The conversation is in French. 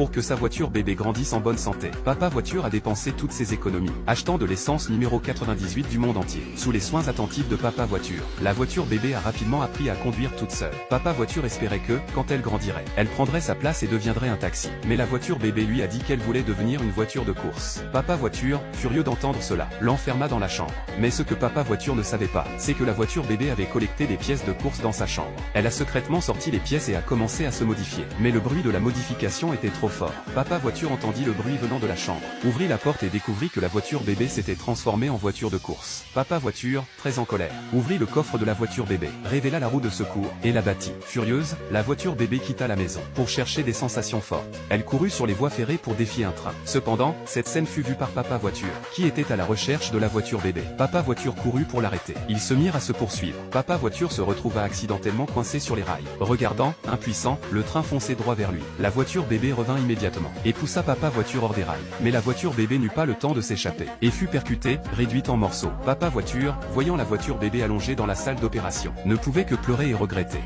pour que sa voiture bébé grandisse en bonne santé. Papa Voiture a dépensé toutes ses économies, achetant de l'essence numéro 98 du monde entier. Sous les soins attentifs de Papa Voiture, la voiture bébé a rapidement appris à conduire toute seule. Papa Voiture espérait que, quand elle grandirait, elle prendrait sa place et deviendrait un taxi. Mais la voiture bébé lui a dit qu'elle voulait devenir une voiture de course. Papa Voiture, furieux d'entendre cela, l'enferma dans la chambre. Mais ce que Papa Voiture ne savait pas, c'est que la voiture bébé avait collecté des pièces de course dans sa chambre. Elle a secrètement sorti les pièces et a commencé à se modifier. Mais le bruit de la modification était trop fort. Papa Voiture entendit le bruit venant de la chambre, ouvrit la porte et découvrit que la voiture bébé s'était transformée en voiture de course. Papa Voiture, très en colère, ouvrit le coffre de la voiture bébé, révéla la roue de secours, et la battit. Furieuse, la voiture bébé quitta la maison, pour chercher des sensations fortes. Elle courut sur les voies ferrées pour défier un train. Cependant, cette scène fut vue par Papa Voiture, qui était à la recherche de la voiture bébé. Papa Voiture courut pour l'arrêter. Ils se mirent à se poursuivre. Papa Voiture se retrouva accidentellement coincé sur les rails. Regardant, impuissant, le train fonçait droit vers lui. La voiture bébé revint immédiatement, et poussa Papa Voiture hors des rails. Mais la voiture bébé n'eut pas le temps de s'échapper, et fut percutée, réduite en morceaux. Papa Voiture, voyant la voiture bébé allongée dans la salle d'opération, ne pouvait que pleurer et regretter.